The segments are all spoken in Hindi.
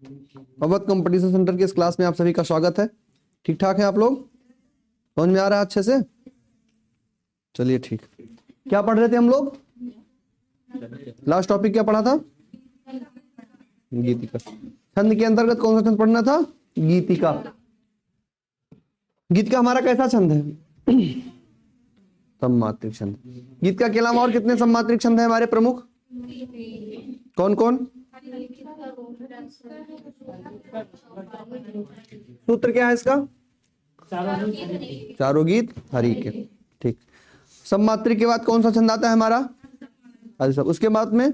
अवध कंपटीशन सेंटर के इस क्लास में आप सभी का स्वागत है। ठीक ठाक है आप लोग? समझ में आ रहा है अच्छे से? चलिए ठीक। क्या पढ़ रहे थे हम लोग? लास्ट टॉपिक क्या पढ़ा था? गीतिका। छंद के अंतर्गत कौन सा छंद पढ़ना था? गीतिका। गीतिका हमारा कैसा छंद है? सममात्रिक छंद। गीतिका के अलावा और कितने सममात्रिक छंद है हमारे प्रमुख? कौन कौन? सूत्र क्या है इसका? चारों गीत हरि के। ठीक। सममात्रिक के बाद कौन सा छंद आता है हमारा? उसके बाद में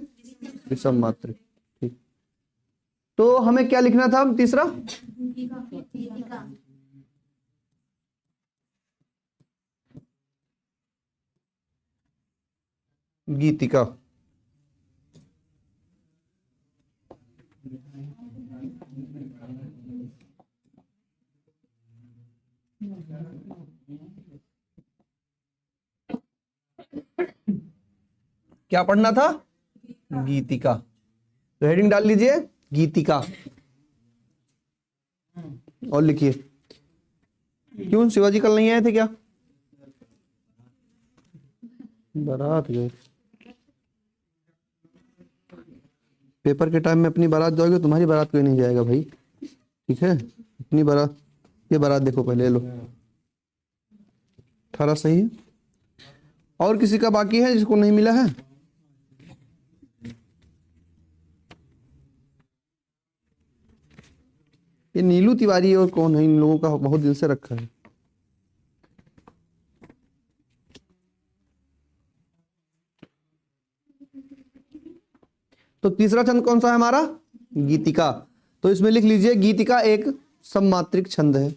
विषम मात्रिक। ठीक। तो हमें क्या लिखना था तीसरा? गीतिका। क्या पढ़ना था? गीतिका। तो हेडिंग डाल लीजिए गीतिका और लिखिए। क्यों शिवाजी कल नहीं आए थे क्या? बारात गए। पेपर के टाइम में अपनी बारात जाओगे, तुम्हारी बारात कोई नहीं जाएगा भाई। ठीक है, अपनी बारात। ये बारात देखो पहले, लो 18 सही है। और किसी का बाकी है जिसको नहीं मिला है? ये नीलू तिवारी और कौन है? इन लोगों का बहुत दिल से रखा है। तो तीसरा छंद कौन सा है हमारा? गीतिका। तो इसमें लिख लीजिए गीतिका एक सममात्रिक छंद है।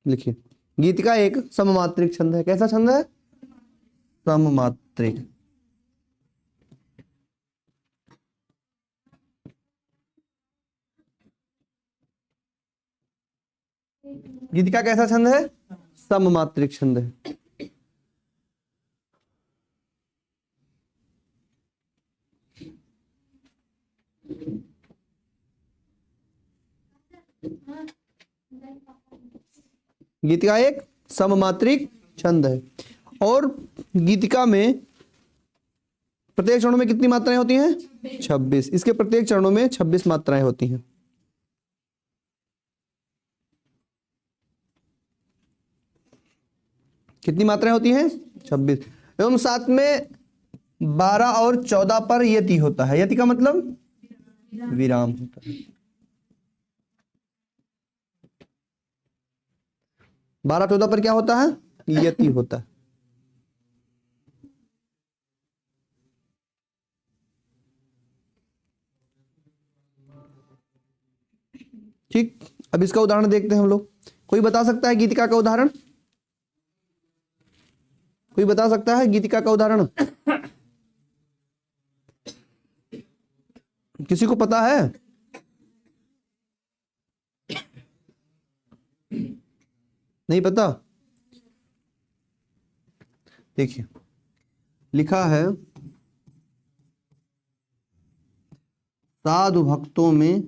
लिखिए गीतिका एक सममात्रिक छंद है। कैसा छंद है? सममात्रिक। गीतिका कैसा छंद है? सममात्रिक छंद है। गीतिका एक सममात्रिक छंद है। और गीतिका में प्रत्येक चरणों में कितनी मात्राएं होती हैं? 26। इसके प्रत्येक चरणों में 26 मात्राएं होती हैं। कितनी मात्राएं होती हैं? 26। एवं साथ में 12 और 14 पर यति होता है। यति का मतलब विराम होता है। 12-14 पर क्या होता है? यति होता है। ठीक। अब इसका उदाहरण देखते हैं हम लोग। कोई बता सकता है गीतिका का उदाहरण? कोई बता सकता है गीतिका का उदाहरण? किसी को पता है? नहीं पता? देखिए लिखा है, साधु भक्तों में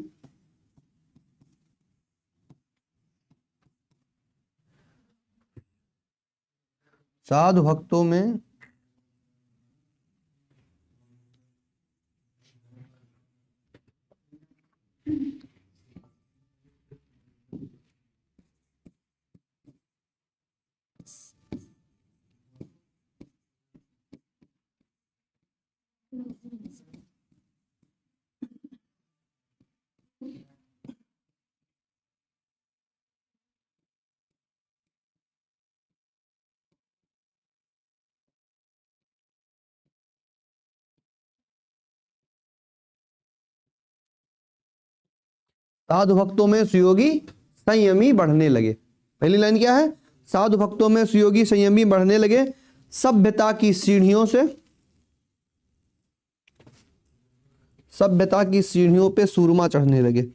सुयोगी संयमी बढ़ने लगे। पहली लाइन क्या है? साधु भक्तों में सुयोगी संयमी बढ़ने लगे, सभ्यता की सीढ़ियों पे सूरमा चढ़ने लगे।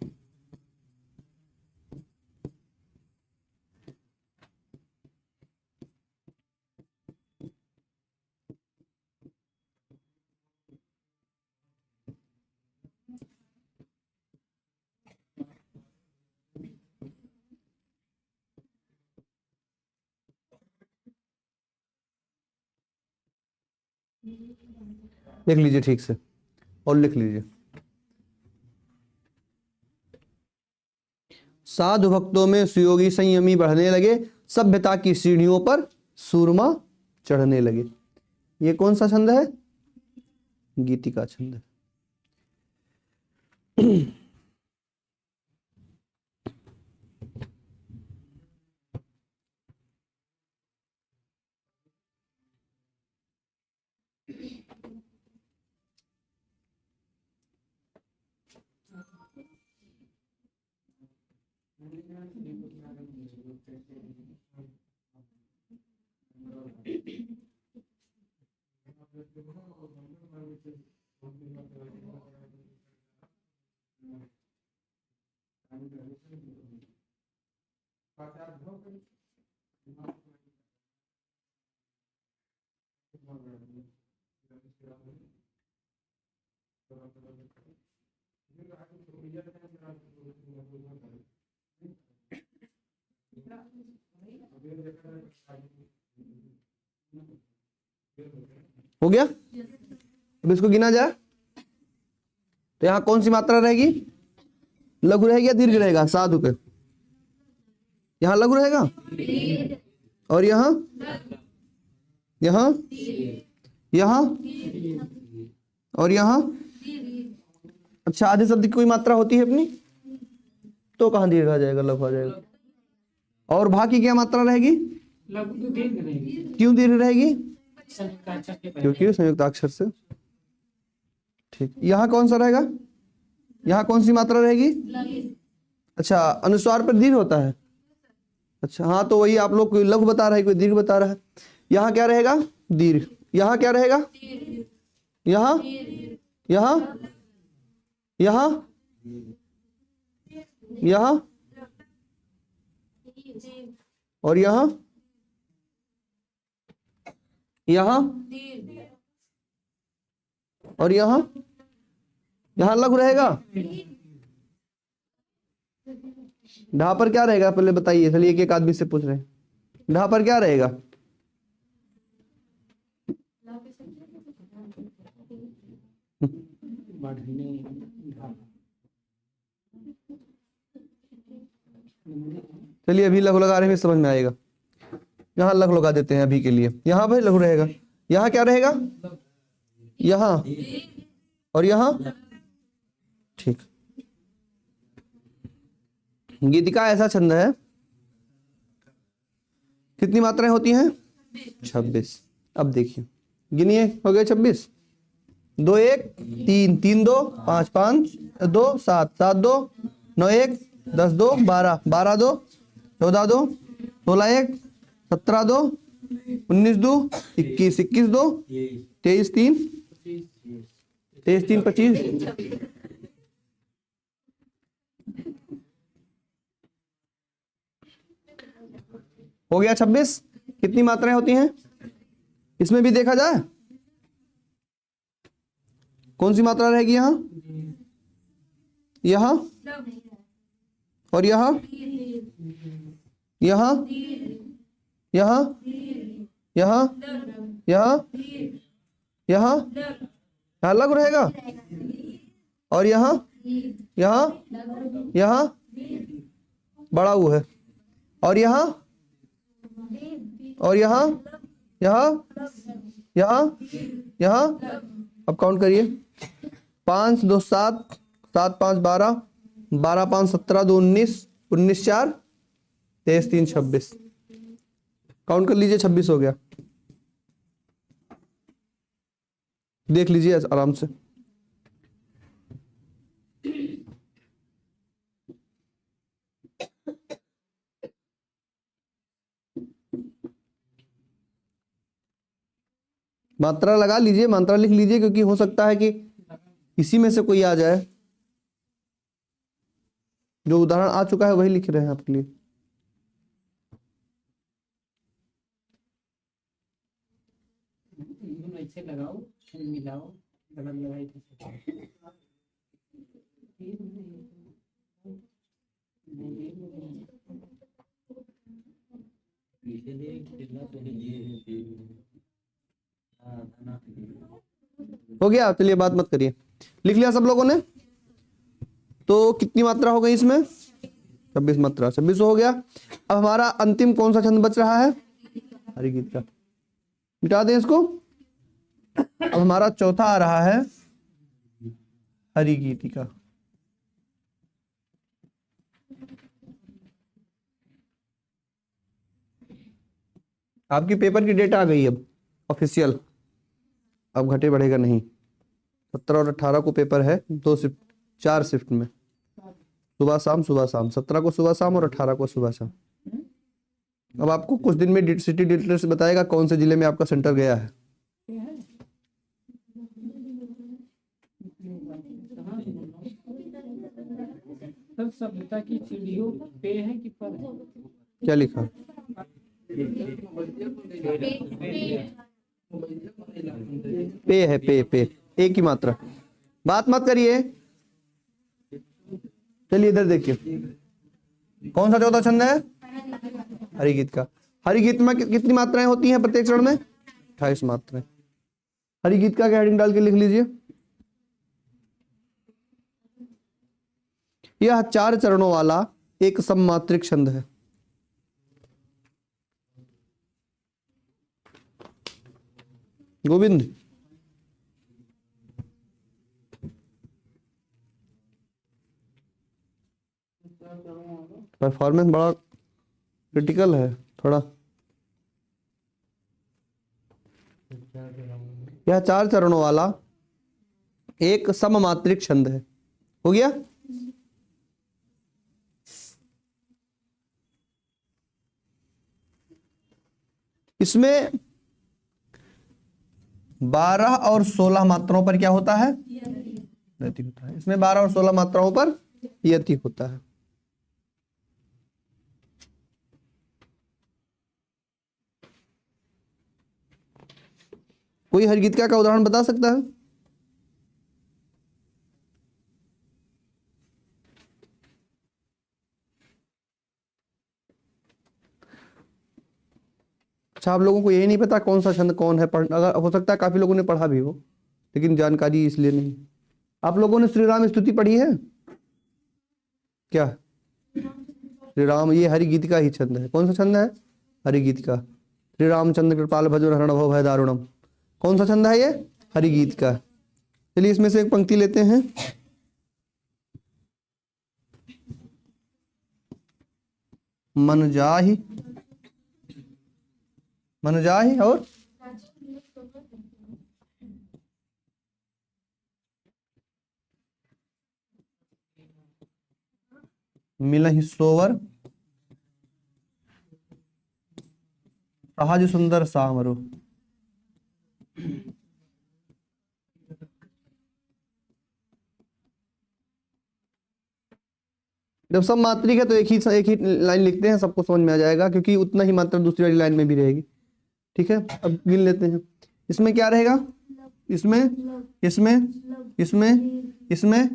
लिख लीजिए ठीक से और लिख लीजिए। साधु भक्तों में सुयोगी संयमी बढ़ने लगे, सभ्यता की सीढ़ियों पर सूरमा चढ़ने लगे। ये कौन सा छंद है? गीतिका छंद है। हो गया? अब इसको गिना जाए तो यहां कौन सी मात्रा रहेगी? लघु रहेगी या दीर्घ रहेगा? साधु पे यहां लघु रहेगा और यहां यहां और यहां। अच्छा, आधे शब्द की कोई मात्रा होती है अपनी तो कहां दीर्घ आ जाएगा, लघु आ जाएगा। और भा की क्या मात्रा रहेगी? लघु दीर्घ रहेगी। क्यों दीर्घ रहेगी? क्योंकि संयुक्ताक्षर से। ठीक, यहां कौन सा रहेगा? यहां कौन सी मात्रा रहेगी? अच्छा, अनुस्वार पर दीर्घ होता है। अच्छा हाँ, तो वही आप लोग कोई लघु बता रहा है, कोई दीर्घ बता रहा है। यहाँ क्या रहेगा? दीर्घ। यहाँ क्या रहेगा? यहाँ यहाँ यहाँ यहाँ और यहाँ यहाँ और यहाँ। यहाँ लघु रहेगा। ढा पर क्या रहेगा पहले बताइए। चलिए एक एक आदमी से पूछ रहे हैं, ढा पर क्या रहेगा? चलिए अभी लघु लगा रहे हैं, समझ में आएगा। यहाँ लघु लगा देते हैं अभी के लिए। यहाँ भाई लघु रहेगा। यहाँ क्या रहेगा? यहाँ और यहाँ। ठीक, गीतिका ऐसा छंद है, कितनी मात्राएं होती हैं? 26। अब देखिए, गिनिए, हो गए 26। 2 1 3 3 2 5 5 2 7 7 2 9 1 10 2 12 12 2 14 2 16 1 17 2 19 2 21 21 2 23 3 23 3 25। हो गया 26। कितनी मात्राएं होती हैं इसमें भी देखा जाए? कौन सी मात्रा रहेगी? यहाँ यहाँ और यहाँ यहाँ यहाँ यहाँ यहाँ यहाँ। यहाँ लघु रहेगा और यहाँ यहाँ यहाँ बड़ा वो है और यहाँ और यहाँ यहाँ यहाँ यहाँ। अब काउंट करिए। 5 2 7 7 5 12 12 5 17 2 19 19 4 23 3 26। काउंट कर लीजिए, 26 हो गया। देख लीजिए आराम से। मात्रा लगा लीजिए, मात्रा लिख लीजिए, क्योंकि हो सकता है कि इसी में से कोई आ जाए। जो उदाहरण आ चुका है वही लिख रहे हैं आपके लिए। ऐसे लगाओ, मिलाओ, गलत लगाई हो गया, चलिए बात मत करिए। लिख लिया सब लोगों ने? तो कितनी मात्रा हो गई इसमें? 26 मात्रा, 26 हो गया। अब हमारा अंतिम कौन सा छंद बच रहा है? हरिगीत का। मिटा दें इसको। अब हमारा चौथा आ रहा है हरिगीतिका। आपकी पेपर की डेट आ गई अब ऑफिशियल, अब घटे बढ़ेगा नहीं। 17 और 18 को पेपर है, 2 शिफ्ट, 4 शिफ्ट में, सुबह शाम सुबह शाम। 17 को सुबह शाम और 18 को सुबह शाम। अब आपको कुछ दिन में सिटी डिटेल्स बताएगा कौन से जिले में आपका सेंटर गया है। सब सभ्यता की सीढ़ियों पे है कि पर है? क्या लिखा? पे है, पे एक ही मात्रा। बात मत करिए। चलिए इधर देखिए, कौन सा चौथा छंद है? हरिगीत का। हरिगीत में कितनी मात्राएं होती हैं प्रत्येक चरण में? 28 मात्राएं। हरिगीत का हेडिंग डाल के लिख लीजिए, यह 4 चरणों वाला एक सममात्रिक छंद है। गोविंद, परफॉर्मेंस बड़ा क्रिटिकल है थोड़ा। यह 4 चरणों वाला एक सममात्रिक छंद है। हो गया? इसमें 12 और 16 मात्राओं पर क्या होता है? यति होता है। इसमें 12 और 16 मात्राओं पर यति होता है। कोई हरिगीतिका का उदाहरण बता सकता है? अच्छा, आप लोगों को यही नहीं पता कौन सा छंद कौन है? अगर हो सकता है काफी लोगों ने पढ़ा भी हो, लेकिन जानकारी इसलिए नहीं। आप लोगों ने श्री राम स्तुति पढ़ी है क्या? श्री राम, ये हरिगीतिका ही छंद है। कौन सा छंद है? हरिगीतिका। श्री रामचंद्र कृपाल भजो हरण भव भय दारुणम। कौन सा छंद है ये? हरिगीतिका। चलिए इसमें से एक पंक्ति लेते हैं। मन जाहि, मन जाहि और मिलहि सोवर सहज सुंदर सामरो। जब सब मात्रिक है तो एक ही लाइन लिखते हैं, सबको समझ में आ जाएगा, क्योंकि उतना ही मात्रा दूसरी वाली लाइन में भी रहेगी। ठीक है, अब गिन लेते हैं। इसमें क्या रहेगा? इसमें इसमें इसमें इसमें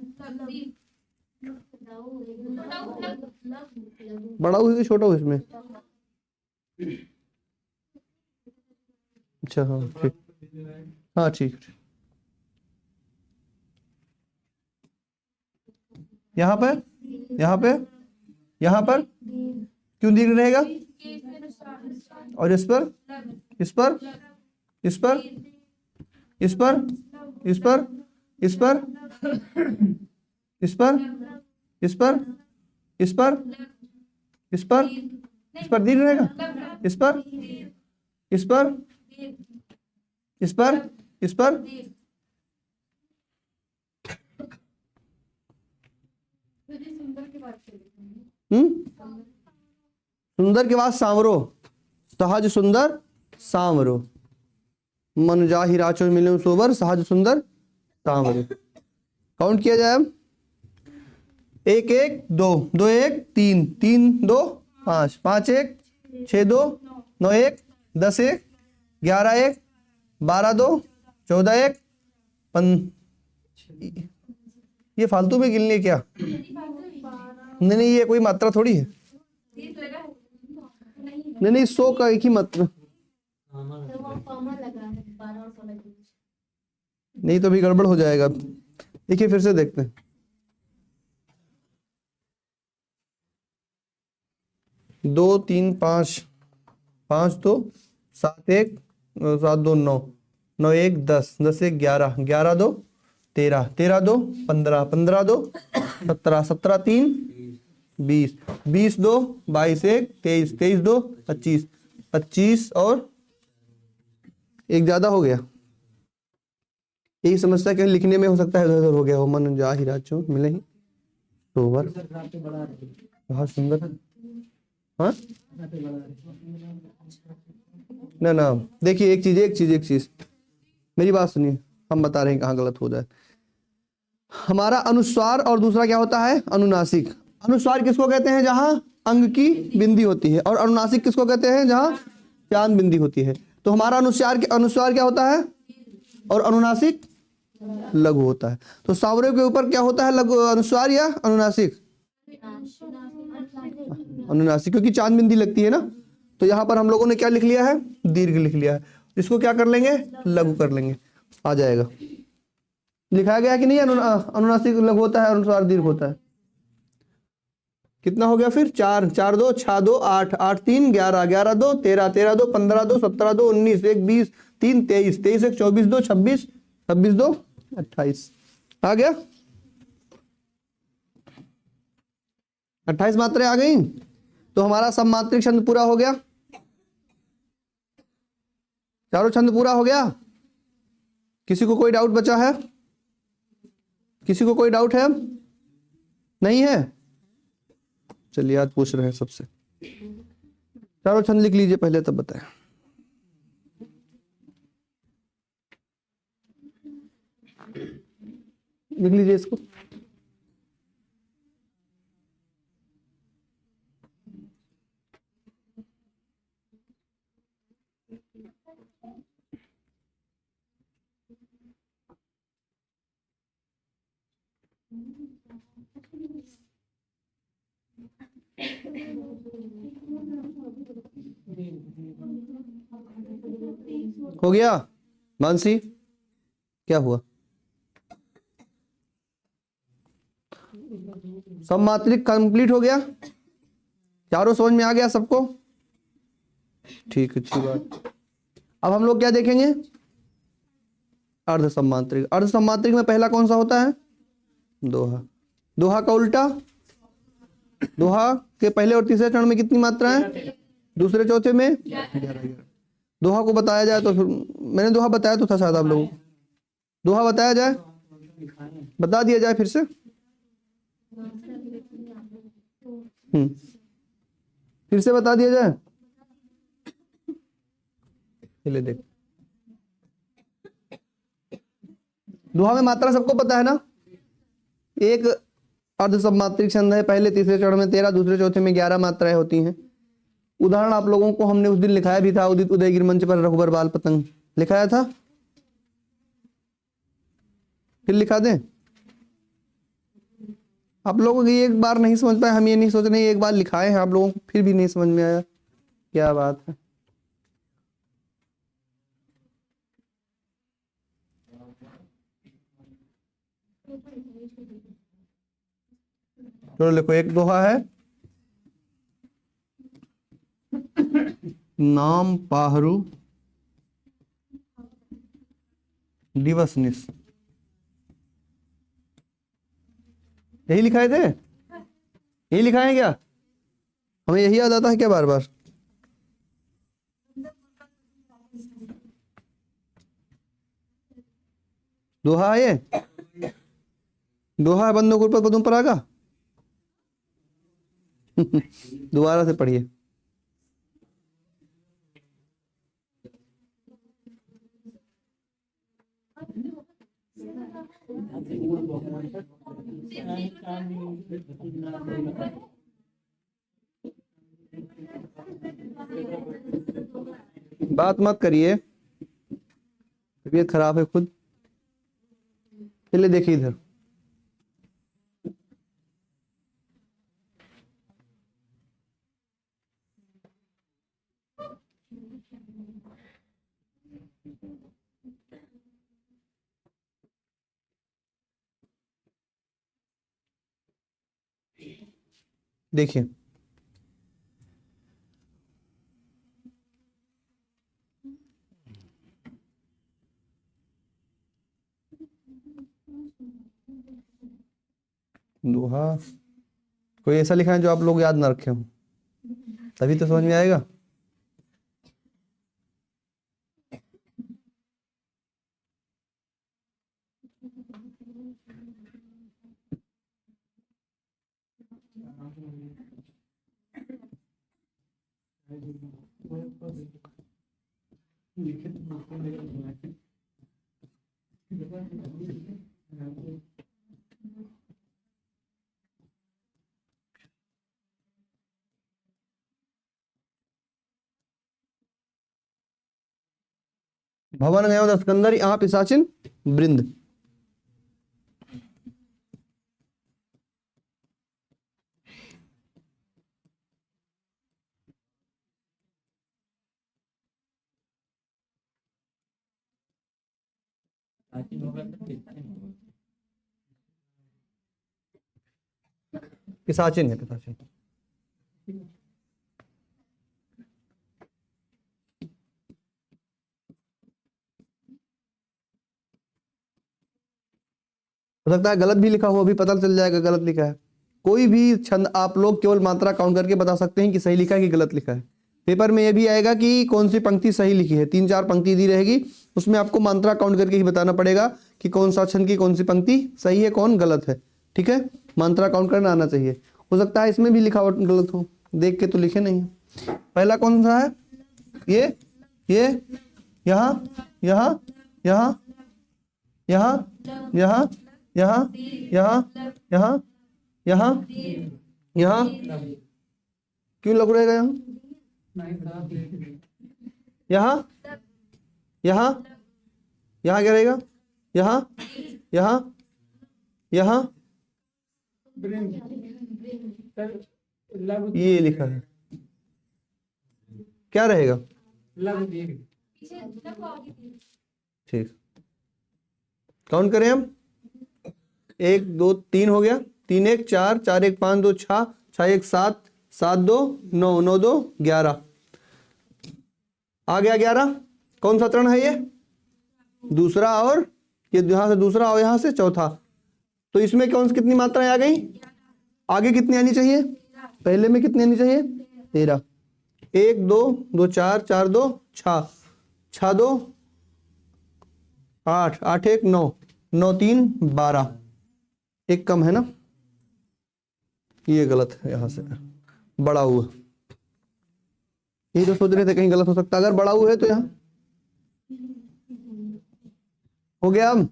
बड़ा हुई कि छोटा हुई इसमें? अच्छा, हाँ ठीक, हाँ ठीक। यहाँ पर, यहाँ पे, यहाँ पर क्यों दीर्घ रहेगा? और इस पर, इस पर, इस पर, इस पर, इस पर, इस पर, इस पर, इस पर, इस पर, इस पर, इस पर दीर्घ रहेगा। इस पर, इस पर, इस पर, इस पर, सुंदर के बाद सांवरो, सहज सुंदर सांवरो। मन जाहि राचो मिले सोबर सहज सुंदर सांवरो। काउंट किया जाए अब। 1 1 2 2 1 3 3 2 5 5 1 6 2 9 1 10 1 11 1 12 2 14 1 ये फालतू में गिन लिए क्या? नहीं नहीं, ये कोई मात्रा थोड़ी है। नहीं नहीं, 100 का एक ही मात्रा। नहीं तो भी गड़बड़ हो जाएगा। देखिए फिर से देखते हैं। 2 3 5, 5 2 7 1 7 2 9, 9 1 10, 10 1 11, 11 2 13, 13 2 15, 15 2 17, 17 3 20, 20 2 22 1 23, 23 2 25, 25 और एक ज्यादा हो गया। यही समस्या कि लिखने में हो सकता है इधर उधर हो गया हो। मन जा ही राजो मिले ही सोवर। बहुत सुंदर। हाँ ना ना, देखिए एक चीज मेरी बात सुनिए, हम बता रहे हैं कहाँ गलत हो जाए। हमारा अनुस्वार और दूसरा क्या होता है, अनुनासिक। अनुस्वार किसको कहते हैं, जहां अंग की बिंदी होती है, और अनुनासिक किसको कहते हैं, जहां चांद बिंदी होती है। तो हमारा अनुस्वार क्या होता है, और अनुनासिक लघु होता है। तो सांवरे के ऊपर क्या होता है, लघु अनुस्वार या अनुनासिक, अनुनासिक, क्योंकि चांद बिंदी लगती है ना। तो यहाँ पर हम लोगों ने क्या लिख लिया है, दीर्घ लिख लिया है। इसको क्या कर लेंगे, लघु कर लेंगे, आ जाएगा। लिखा गया है कि नहीं, अनुनासिक लघु होता है, अनुस्वार दीर्घ होता है। कितना हो गया फिर, 4 4 2 6 2 8 8 3 11 11 2 13 13 2 15 2 17 2 19 1 20 3 23 23 1 24 2 26 26 2 28 आ गया। 28 मात्रें आ गई। तो हमारा सममात्रिक छंद पूरा हो गया, चारों छंद पूरा हो गया। किसी को कोई डाउट बचा है, किसी को कोई डाउट है, नहीं है। चलिए आज पूछ रहे हैं सबसे। चारों छंद लिख लीजिए पहले, तब बताएं। लिख लीजिए इसको। हो गया मानसी, क्या हुआ, सममात्रिक कंप्लीट हो गया, चारों समझ में आ गया सबको, ठीक है, अच्छी बात। अब हम लोग क्या देखेंगे, अर्ध सम्मात्रिक। अर्ध सम्मात्रिक में पहला कौन सा होता है, दोहा। दोहा का उल्टा, दोहा के पहले और तीसरे चरण में कितनी मात्रा है, दूसरे चौथे में 11। दोहा को बताया जाए तो फिर, मैंने दोहा बताया तो था शायद आप लोगों को, दोहा बताया जाए, बता दिया जाए फिर से। फिर से बता दिया जाए, चलिए देख। दोहा में मात्रा सबको पता है ना, एक अर्ध सम्मात्रिक छंद है, पहले तीसरे चरण में 13, दूसरे चौथे में 11 मात्राएं होती हैं। उदाहरण आप लोगों को हमने उस दिन लिखाया भी था, उदित उदयगिर मंच पर रघुबर बाल पतंग लिखाया था, फिर लिखा दें। आप लोगों को एक बार नहीं समझ पाए, हम ये नहीं सोच रहे एक बार लिखाए हैं आप लोगों को फिर भी नहीं समझ में आया, क्या बात है। चलो देखो, एक दोहा है, नाम पाहरू दिवस निस, यही लिखाए थे, यही लिखाए क्या, हमें यही याद आता है क्या बार बार। दोहा है ये, दोहा है, बंदो गुर पर पदुम पर आगा। दोबारा से पढ़िए। बात मत करिए, तबीयत खराब है खुद। चलिए देखिए इधर, देखिए दोहा कोई ऐसा लिखा है जो आप लोग याद ना रखे हो, तभी तो समझ में आएगा। भवन गयो दस्कंदर, यहाँ पिशाचिन वृंद। पिशाचिन है, पिशाचिन। हो सकता है गलत भी लिखा हो, अभी पता चल जाएगा गलत लिखा है। कोई भी छंद आप लोग केवल मात्रा काउंट करके बता सकते हैं कि सही लिखा है कि गलत लिखा है। पेपर में यह भी आएगा कि कौन सी पंक्ति सही लिखी है, 3-4 पंक्ति दी रहेगी, उसमें आपको मात्रा काउंट करके ही बताना पड़ेगा कि कौन सा छंद की कौन सी पंक्ति सही है, कौन गलत है। ठीक है, मात्रा काउंट करना आना चाहिए। हो सकता है इसमें भी लिखावट गलत हो, देख के तो लिखे नहीं। पहला कौन सा है? ये यहाँ यहाँ यहाँ यहाँ यहाँ यहाँ यहाँ यहाँ यहाँ यहाँ, क्यों लग रहेगा यहाँ? यहाँ यहाँ यहाँ क्या रहेगा? यहाँ यहाँ यहाँ ये लिखा है, क्या रहेगा? ठीक, काउंट करें हम। 1 2 3 हो गया, 3 1 4, 4 1 5 2 6, 6 1 7, 7 2 9, 9 2 11 आ गया 11। कौन सा चरण है ये? दूसरा, और ये यहां से दूसरा और यहां से चौथा। तो इसमें कौन सी कितनी मात्राएं आ गई? आगे कितनी आनी चाहिए? पहले में कितनी आनी चाहिए? 13। 1 2 2 4, 4 2 6, 6 2 8, 8 1 9, 9 3 12, एक कम है ना, ये गलत है, यहां से बड़ा हुआ। यही तो सोच रहे थे कहीं गलत हो सकता, अगर बड़ा हुआ है तो यहाँ हो गया। हम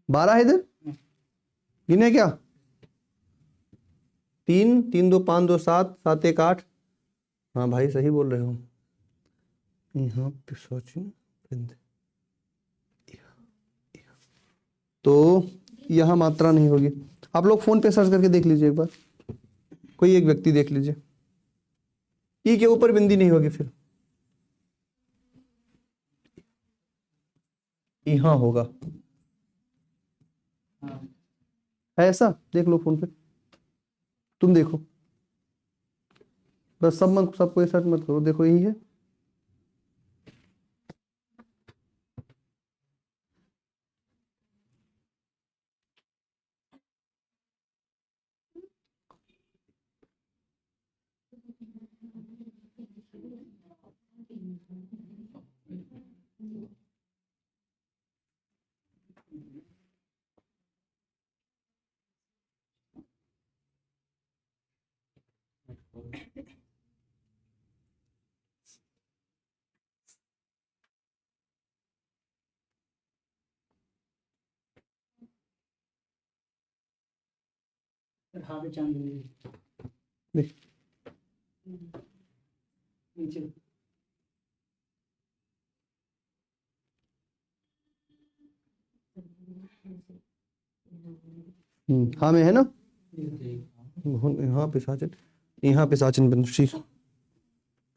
12 है इधर, गिने क्या? 3 3 2 5 2 7, 7 1 8। हाँ भाई सही बोल रहे हो। यहाँ पिशाचिन वृंद, तो यहाँ मात्रा नहीं होगी। आप लोग फोन पे सर्च करके देख लीजिए एक बार, कोई एक व्यक्ति देख लीजिए, ई के ऊपर बिंदी नहीं होगी, फिर यहाँ होगा। ऐसा देख लो फोन पे, तुम देखो बस, सबको सर्च मत करो, देखो यही है। देख हाँ में है ना, यहाँ पिशाचिन, यहाँ पिशाचिन बिंदु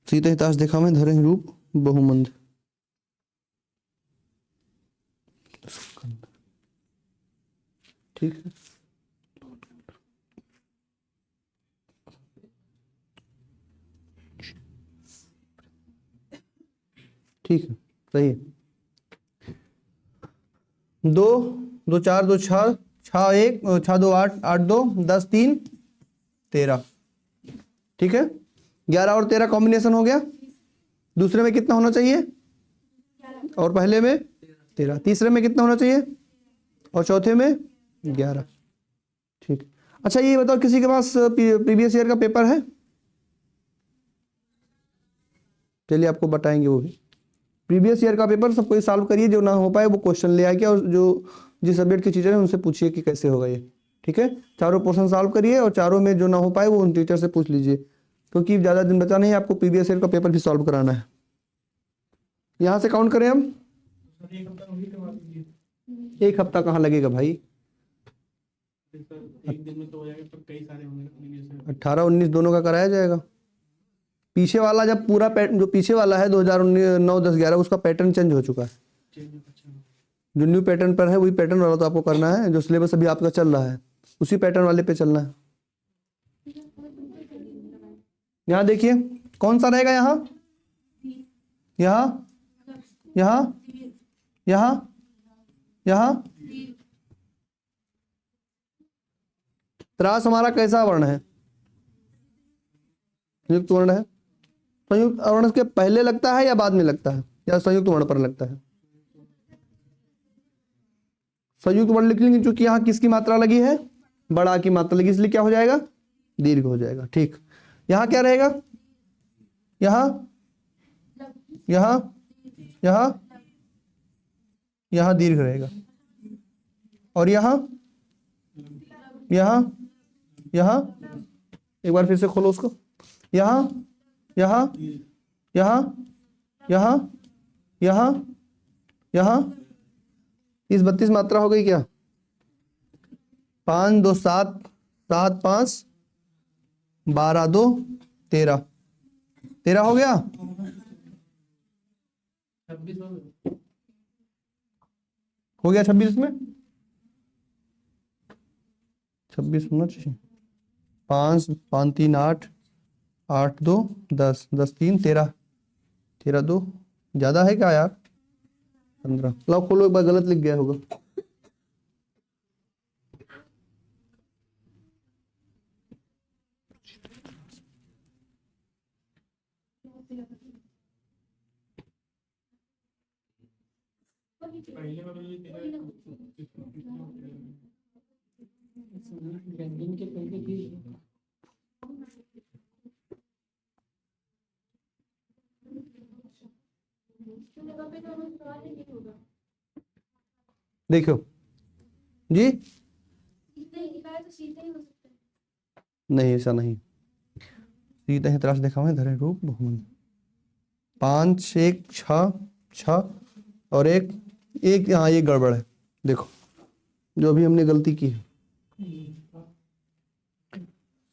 सीते हिताश देखा में धरे रूप बहुमंद। ठीक है, ठीक है, सही है। 2 2 4 2 6 6 1 6 2 8 8 2 10 3 13। ठीक है, 11 और 13 कॉम्बिनेशन हो गया। दूसरे में कितना होना चाहिए और पहले में 13। तीसरे में कितना होना चाहिए और चौथे में 11। ठीक। अच्छा ये बताओ, किसी के पास प्रीवियस ईयर का पेपर है? चलिए आपको बताएंगे वो भी। प्रीवियस ईयर का पेपर सब कोई सॉल्व करिए, जो ना हो पाए वो क्वेश्चन ले आके, और जो जिस सब्जेक्ट के टीचर हैं उनसे पूछिए कि कैसे होगा ये। ठीक है, चारों पोर्शन सॉल्व करिए और चारों में जो ना हो पाए वो उन टीचर से पूछ लीजिए, क्योंकि ज़्यादा दिन बचा नहीं है, आपको प्रीवियस ईयर का पेपर भी सॉल्व कराना है। यहाँ से काउंट करें हम। एक हफ्ता कहाँ लगेगा भाई, एक दिन में तो हो जाएगा, पर कई सारे होंगे। 18 19 दोनों का कराया जाएगा। पीछे वाला जब पूरा जो पीछे वाला है 2019 9 10 11 उसका पैटर्न चेंज हो चुका है। जो न्यू पैटर्न पर है वही पैटर्न वाला तो आपको करना है। जो सिलेबस अभी आपका चल रहा है उसी पैटर्न वाले पे चलना है। यहाँ देखिए कौन सा रहेगा, यहाँ यहाँ यहाँ यहाँ यहाँ। त्रास हमारा कैसा वर्ण है? संयुक्त वर्ण है। संयुक्त वर्ण के पहले लगता है या बाद में लगता है, या संयुक्त वर्ण पर लगता है? संयुक्त वर्ण लिख लेंगे, क्योंकि यहाँ किसकी मात्रा लगी है, बड़ा की मात्रा लगी, इसलिए क्या हो जाएगा, दीर्घ हो जाएगा। ठीक, यहाँ क्या रहेगा, यहाँ यहाँ यहाँ यहाँ दीर्घ रहेगा, और यहाँ यहाँ यहाँ। एक बार फिर से खोलो उसको, यहाँ यहाँ यहाँ यहाँ यहाँ यहाँ। 30 32 मात्रा हो गई क्या? 5 2 7 7 5 12 2 13 13 हो गया। 26 हो गया 26 में 26 होना चाहिए। 5 5 3 8 8 2 10 10 3 13 13 2 ज्यादा है क्या यार? 15। लो खोलो, एक बार गलत लिख गया होगा। व्यंजन के पहले भी देखो जी, नहीं ऐसा नहीं। सीधा ही त्रास देखा है, धरे रूप बहुमन। 5 1 6 6 और एक एक, यहाँ ये गड़बड़ है। देखो जो भी हमने गलती की है,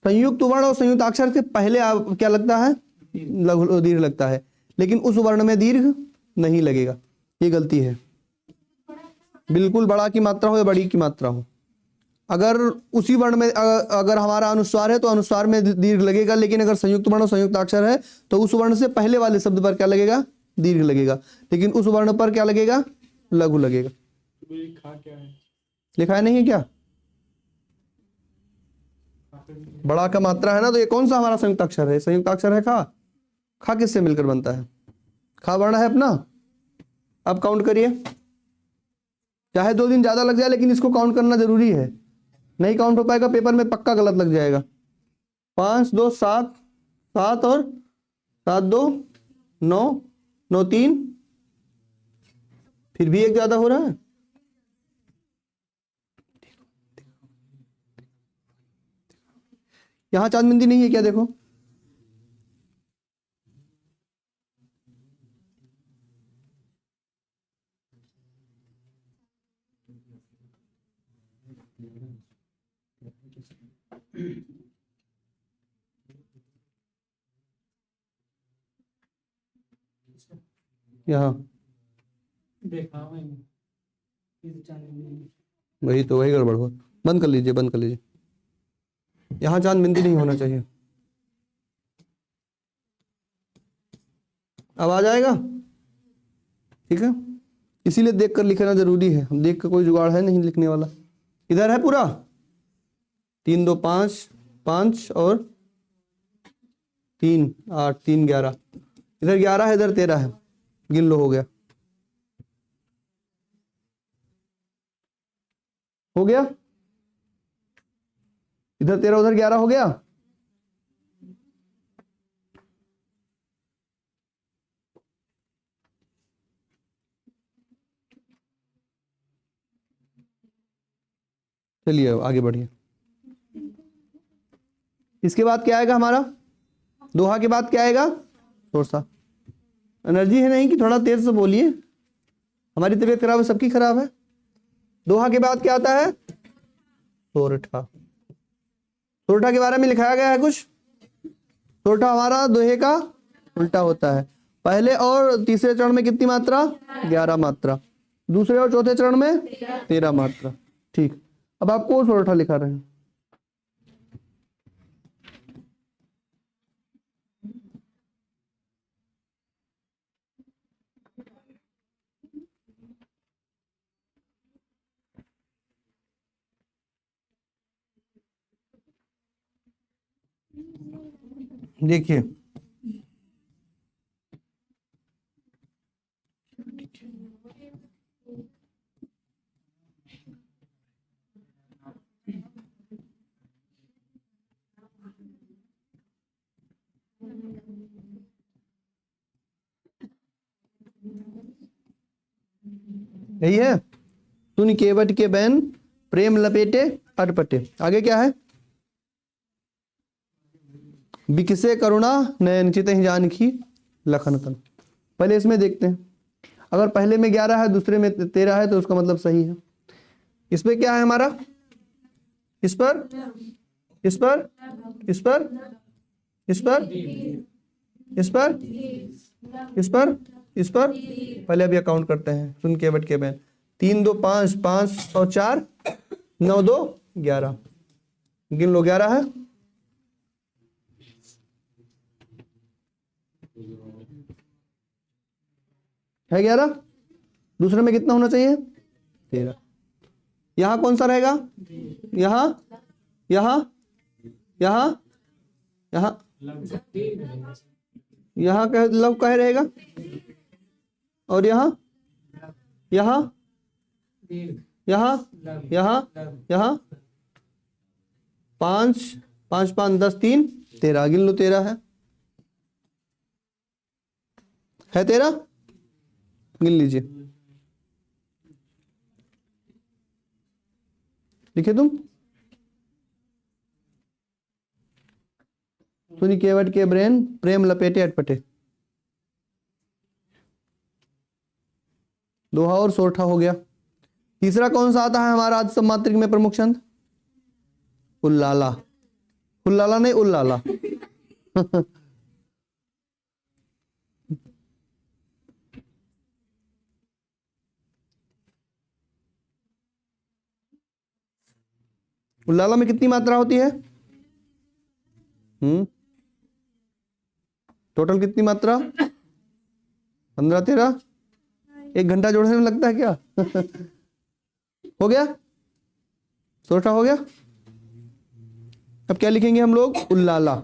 संयुक्त वर्ण और संयुक्त अक्षर से पहले क्या लगता है, लघु दीर्घ लगता है, लेकिन उस वर्ण में दीर्घ नहीं लगेगा, ये गलती है। बिल्कुल बड़ा की मात्रा हो या बड़ी की मात्रा हो, अगर उसी वर्ण में अगर हमारा अनुस्वार है तो अनुस्वार में दीर्घ लगेगा, लेकिन अगर संयुक्त वर्ण और संयुक्त अक्षर है तो उस वर्ण से पहले वाले शब्द पर क्या लगेगा, दीर्घ लगेगा, लेकिन उस वर्ण पर क्या लगेगा, लघु लगेगा। क्या है? लिखा है नहीं है क्या? बड़ा का मात्रा है ना, तो ये कौन सा हमारा संयुक्त अक्षर है, संयुक्त अक्षर है खा। खा किससे मिलकर बनता है, खा वर्ण है अपना। अब काउंट करिए, चाहे 2 दिन ज्यादा लग जाए लेकिन इसको काउंट करना जरूरी है, नहीं काउंट हो पाएगा पेपर में पक्का गलत लग जाएगा। 5 2 7 7 और 7 2 9 9 3, फिर भी एक ज्यादा हो रहा है। यहां चांदबिंदी नहीं है क्या, देखो यहाँ, देखा वही तो, वही गड़बड़ हो। बंद कर लीजिए, बंद कर लीजिए, यहाँ चांदबिंदी नहीं होना चाहिए। अब आ जाएगा। ठीक है, इसीलिए देख कर लिखना जरूरी है, देख कर कोई जुगाड़ है नहीं लिखने वाला। इधर है पूरा 3 2 5 5 और 3 8 3 11, इधर 11 है इधर 13 है, गिन लो, हो गया, हो गया, इधर 13 उधर 11 हो गया। चलिए आगे बढ़िए। इसके बाद क्या आएगा हमारा, दोहा के बाद क्या आएगा, सोरसा। एनर्जी है नहीं कि थोड़ा तेज से बोलिए, हमारी तबीयत खराब है, सबकी खराब है। दोहा के बाद क्या आता है, सोरठा। सोरठा के बारे में लिखाया गया है कुछ। सोरठा हमारा दोहे का उल्टा होता है। पहले और तीसरे चरण में कितनी मात्रा, 11 मात्रा, दूसरे और चौथे चरण में 13 मात्रा। ठीक, अब आपको सोरठा लिखा रहे हैं। देखिए यही है, सुन केवट के बैन प्रेम लपेटे अटपटे। आगे क्या है, बिकसे करुणा नयन चित ही जानकी लखन तन। पहले इसमें देखते हैं, अगर पहले में 11 है दूसरे में 13 है तो उसका मतलब सही है। इसमें क्या है हमारा, इस पर इस पर इस पर इस पर इस पर इस पर इस पर, पहले अभी अकाउंट करते हैं। सुन केवट के बैन 3 2 5 5 और 4 9 2 11, गिन लो 11 है 11, दूसरे में कितना होना चाहिए 13। यहां कौन सा रहेगा, यहां यहां यहां यहां यहां कह लव कह रहेगा, और यहां यहां यहां यहां यहां 5 5 5 10 3 13, गिन लो 13 है 13, गिन लीजिए, लिखे तुम। सुनी केवट के ब्रेन प्रेम लपेटे अटपटे, दोहा और सोरठा हो गया। तीसरा कौन सा आता है हमारा आदि सम्मात्रिक में प्रमुख छंद, उल्लाला। उल्लाला नहीं उल्लाला उल्लाला में कितनी मात्रा होती है, टोटल कितनी मात्रा, 15 13, 1 घंटा जोड़ने में लगता है क्या हो गया, सोरठा हो गया। अब क्या लिखेंगे हम लोग, उल्लाला।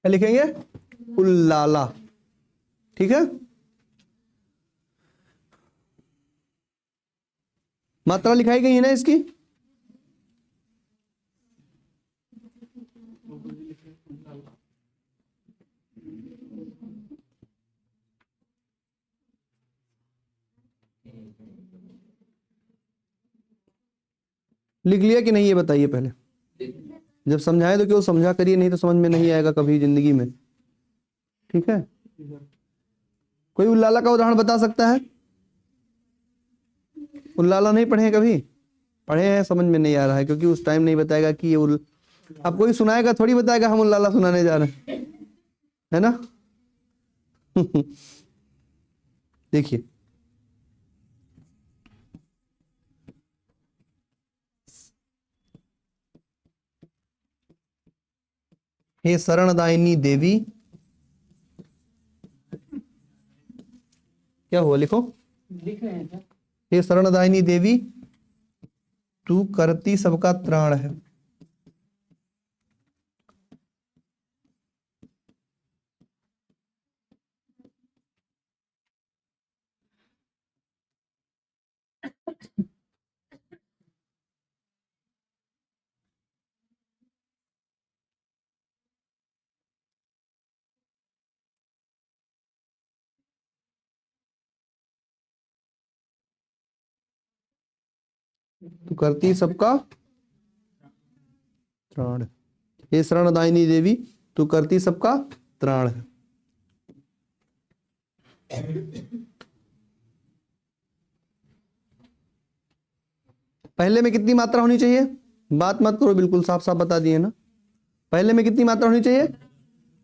क्या लिखेंगे, उल्लाला, ठीक है। मात्रा लिखाई गई है ना इसकी, लिख लिया कि नहीं ये बताइए पहले, जब समझाए तो क्यों समझा करिए, नहीं तो समझ में नहीं आएगा कभी जिंदगी में, ठीक है। कोई उल्लाला का उदाहरण बता सकता है, उल्लाला नहीं पढ़े हैं कभी, पढ़े हैं समझ में नहीं आ रहा है, क्योंकि उस टाइम नहीं बताएगा कि ये अब कोई सुनाएगा थोड़ी बताएगा हम उल्लाला सुनाने जा रहे हैं, है ना देखिए हे शरणदायिनी देवी, क्या हुआ लिखो, लिख रहे हैं सर। हे शरणदायिनी देवी तू करती सबका त्राण है। तू करती सबका त्राण, हे शरणदायिनी देवी तू करती सबका त्राण है। पहले में कितनी मात्रा होनी चाहिए, बात मत करो, बिल्कुल साफ साफ बता दिए ना। पहले में कितनी मात्रा होनी चाहिए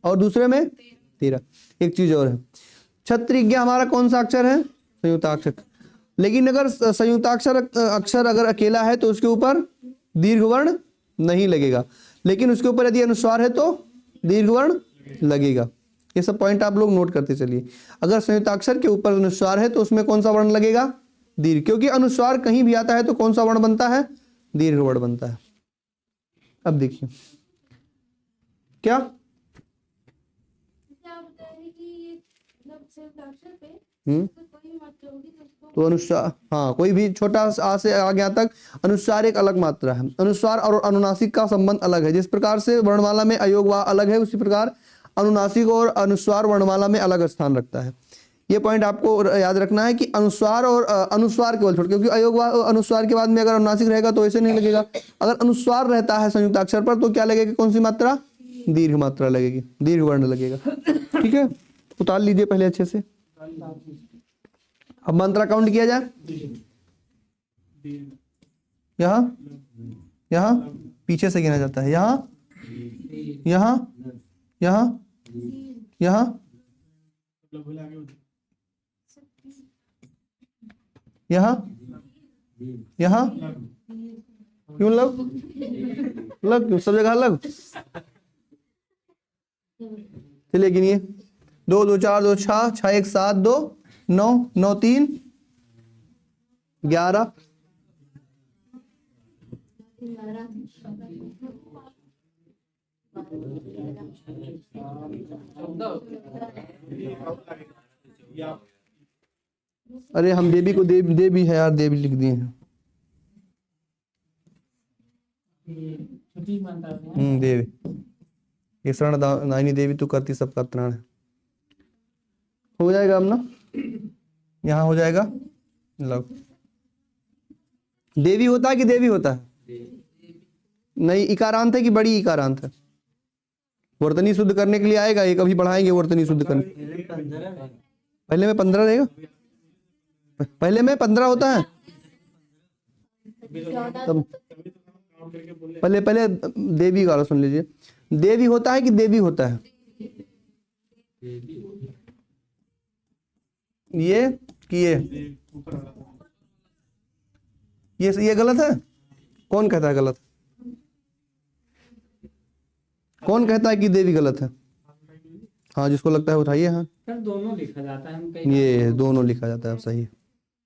और दूसरे में 13। एक चीज और है, क्षत्रिज्ञ हमारा कौन सा अक्षर है, संयुक्ताक्षर। लेकिन अगर संयुक्ताक्षर अक्षर अगर अकेला है तो उसके ऊपर दीर्घ वर्ण नहीं लगेगा, लेकिन उसके ऊपर यदि अनुस्वार है तो दीर्घ वर्ण लगेगा। ये सब पॉइंट आप लोग नोट करते चलिए। अगर संयुक्ताक्षर के ऊपर अनुस्वार है तो उसमें कौन सा वर्ण लगेगा, दीर्घ, क्योंकि अनुस्वार कहीं भी आता है तो कौन सा वर्ण बनता है, दीर्घ वर्ण बनता है। अब देखिए क्या तो अनुस्वार, हाँ कोई भी छोटा आ से आ गया तक अनुस्वार एक अलग मात्रा है। अनुस्वार और अनुनासिक का संबंध अलग है। जिस प्रकार से वर्णमाला में अयोग वा अलग है, उसी प्रकार अनुनासिक और अनुस्वार वर्णमाला में अलग स्थान रखता है। ये पॉइंट आपको याद रखना है कि अनुस्वार और अनुस्वार केवल छोड़, क्योंकि अयोग वा अनुस्वार के बाद में अगर अनुनासिक रहेगा तो ऐसे नहीं लगेगा। अगर अनुस्वार रहता है संयुक्ताक्षर पर तो क्या लगेगा, कौन सी मात्रा, दीर्घ मात्रा लगेगी, दीर्घ वर्ण लगेगा। ठीक है, उतार लीजिए पहले अच्छे से। अब मंत्रा काउंट किया जाए, यहाँ यहाँ पीछे से गिना जाता है, यहाँ यहाँ यहाँ यहाँ यहाँ यहाँ, क्यों लग लग क्यों, सब जगह लग। चलिए गिनिए, 2 2 4 2 6 6 1 7 2 9 9 3 11। अरे हम देवी को देवी देवी है यार, देवी लिख दिए हैं। देवी, ये शरणदायिनी देवी तू करती सबका त्राण है। हो जाएगा अब ना, यहाँ हो जाएगा। लव देवी होता है कि देवी होता है, नहीं इकारांत है कि बड़ी इकारांत है। वर्तनी शुद्ध करने के लिए आएगा, ये कभी बढ़ाएंगे वर्तनी शुद्ध करने। पहले में 15 रहेगा, पहले में 15 होता है। तब पहले पहले देवी का सुन लीजिए, देवी होता है कि देवी होता है, ये कि ये गलत है। कौन कहता है गलत, कौन कहता है कि देवी गलत है। हाँ जिसको लगता है उठाइए। हाँ सर दोनों लिखा जाता है, ये दोनों लिखा जाता है, सही है,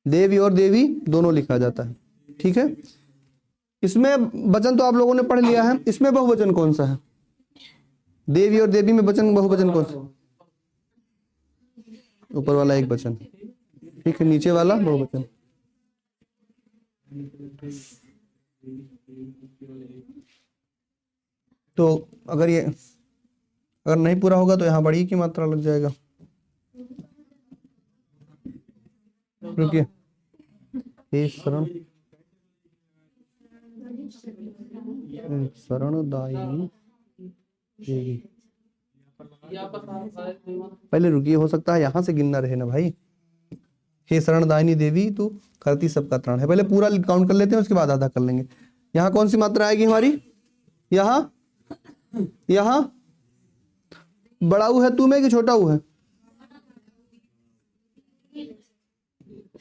देवी और देवी दोनों लिखा जाता है। ठीक है, इसमें वचन तो आप लोगों ने पढ़ लिया है। इसमें बहुवचन कौन सा है, देवी और देवी में वचन बहुवचन कौन सा, ऊपर वाला एक वचन, ठीक है, नीचे वाला बहुवचन। तो अगर ये अगर नहीं पूरा होगा तो यहाँ बड़ी की मात्रा लग जाएगा। रुकिए, हे शरण शरणदायिनी देवी, पहले रुकिए, हो सकता है यहाँ से गिनना रहे ना भाई। हे शरणदायिनी देवी तू करती सबका त्राण है, पहले पूरा काउंट कर लेते हैं, उसके बाद आधा कर लेंगे। यहाँ कौन सी मात्रा आएगी हमारी, यहाँ यहाँ बड़ा ऊ है तू में कि छोटा ऊ है,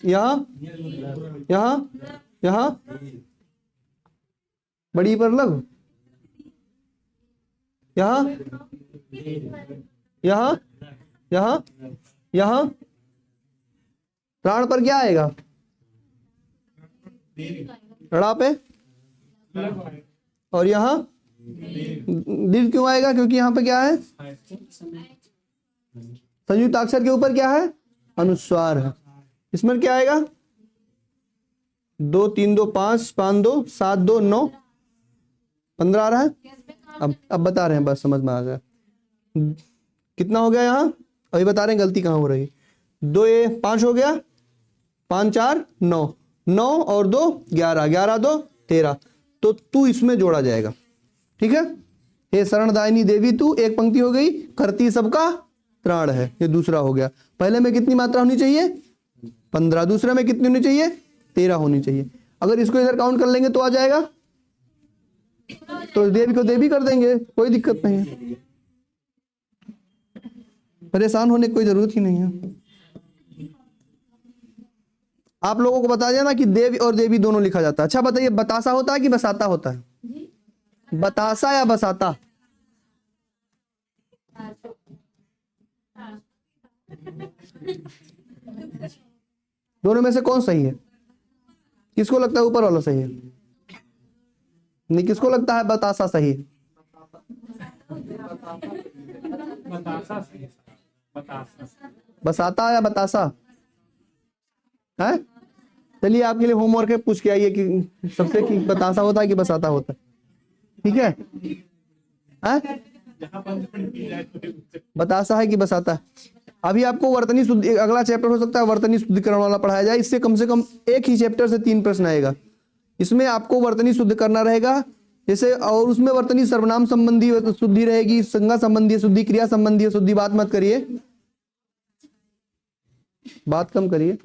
यहाँ यहाँ यहाँ बड़ी पर लग, यहाँ, यहाँ, यहाँ, यहाँ। प्राण पर क्या आएगा? ड़ा पे। और यहाँ दीर्घ क्यों आएगा? क्योंकि यहाँ पे क्या है? संयुक्त अक्षर के ऊपर क्या है? अनुस्वार है। इसमें क्या आएगा? 2 3 2 5 5 2 7 2 9 15 आ रहा है। अब बता रहे हैं, बस समझ में आ गया। कितना हो गया यहाँ? अभी बता रहे हैं गलती कहाँ हो रही। 2 ये 5 हो गया, 5 4 9, 9 और 2 11, 11 2 13। तो तू इसमें जोड़ा जाएगा। ठीक है। हे शरणदायिनी देवी तू, एक पंक्ति हो गई। करती सबका त्राण है, ये दूसरा हो गया। पहले में कितनी मात्रा होनी चाहिए? 15। दूसरे में कितनी होनी चाहिए? 13 होनी चाहिए। अगर इसको इधर काउंट कर लेंगे तो आ जाएगा, तो देवी को देवी कर देंगे, कोई दिक्कत नहीं है। परेशान होने की कोई जरूरत ही नहीं है। आप लोगों को बता दिया ना कि देवी और देवी दोनों लिखा जाता है। अच्छा बताइए, बतासा होता है कि बसाता होता है? बतासा या बसाता? दोनों में से कौन सही है? किसको लगता है ऊपर वाला सही है? नहीं, किसको लगता है बतासा सही है? बसाता या बतासा है? चलिए आपके लिए होमवर्क है, पूछ के आइए कि सबसे कि बतासा होता है कि बसाता होता है। ठीक है? बतासा है कि बसाता है? अभी आपको वर्तनी शुद्धि, अगला चैप्टर हो सकता है वर्तनी शुद्धिकरण वाला पढ़ाया जाए। इससे कम से कम एक ही चैप्टर से 3 प्रश्न आएगा। इसमें आपको वर्तनी शुद्ध करना रहेगा जैसे, और उसमें वर्तनी सर्वनाम संबंधी शुद्धि रहेगी, संज्ञा संबंधी शुद्धि, क्रिया संबंधी शुद्धि। बात मत करिए, बात कम करिए।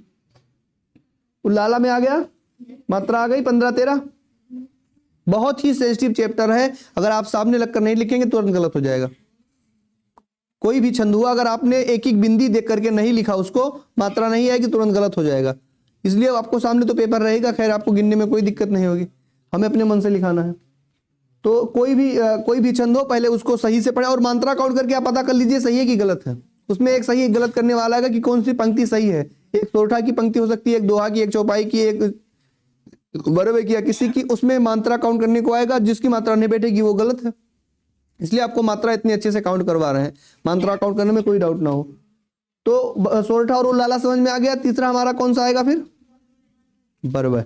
उल्लाला में आ गया, मात्रा आ गई 15 13। बहुत ही सेंसिटिव चैप्टर है। अगर आप सामने लगकर नहीं लिखेंगे तुरंत गलत हो जाएगा। कोई भी छंद हुआ, अगर आपने एक एक बिंदी देख करके नहीं लिखा, उसको मात्रा नहीं आएगी, तुरंत गलत हो जाएगा। इसलिए आपको सामने तो पेपर रहेगा, खैर आपको गिनने में कोई दिक्कत नहीं होगी, हमें अपने मन से लिखाना है। तो कोई भी छंद हो, पहले उसको सही से पढ़े और मात्रा काउंट करके आप पता कर लीजिए सही है कि गलत है। उसमें एक सही एक गलत करने वाला है कि कौन सी पंक्ति सही है। एक सोरठा की पंक्ति हो सकती है, एक दोहा की, एक चौपाई की, एक बरवे की, या किसी की, उसमें मात्रा काउंट करने को आएगा। जिसकी मात्रा नहीं बैठेगी वो गलत है। इसलिए आपको मात्रा इतनी अच्छे से काउंट करवा रहे हैं, मात्रा काउंट करने में कोई डाउट ना हो। तो सोरठा और उल्लाला समझ में आ गया। तीसरा हमारा कौन सा आएगा फिर? बरवे।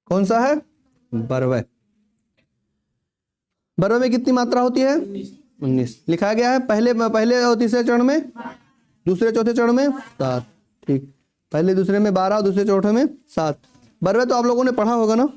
कौन सा है? बरवे। बरवे में कितनी मात्रा होती है? 19 लिखा गया है। पहले और तीसरे चरण में, दूसरे चौथे चरण में 7। ठीक, पहले दूसरे में 12, दूसरे चौथे में 7। बरवे तो आप लोगों ने पढ़ा होगा ना?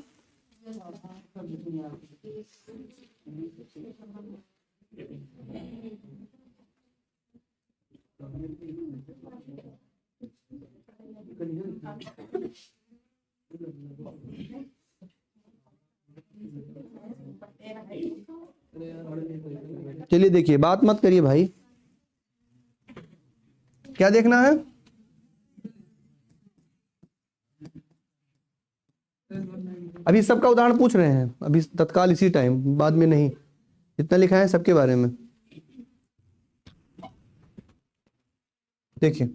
चलिए देखिए, बात मत करिए भाई। क्या देखना है? अभी सबका उदाहरण पूछ रहे हैं, अभी तत्काल इसी टाइम, बाद में नहीं। जितना लिखा है सबके बारे में देखिए।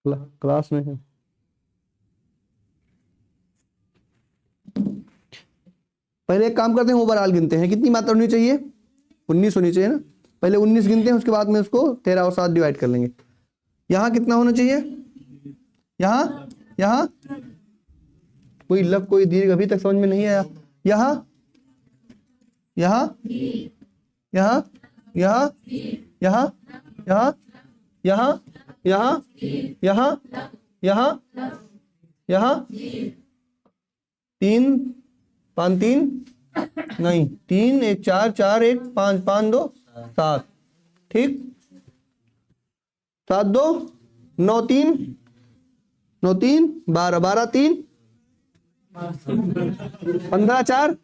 क्लास में है। पहले एक काम करते हैं, ओवरऑल गिनते हैं। कितनी मात्रा होनी चाहिए? 19 होनी चाहिए ना। पहले 19 गिनते हैं, उसके बाद में उसको 13 और 7 डिवाइड कर लेंगे। यहाँ कितना होना चाहिए? यहाँ कोई लब कोई दीर्घ अभी तक समझ में नहीं आया। यहाँ यहाँ यहाँ यहाँ यहाँ यहाँ यहाँ यहाँ यहाँ यहाँ यहाँ 3 5 3 नहीं 3 1 4 4 1 5 5 2 7 ठीक 7 2 9 3 9 3 12 12 3 15 4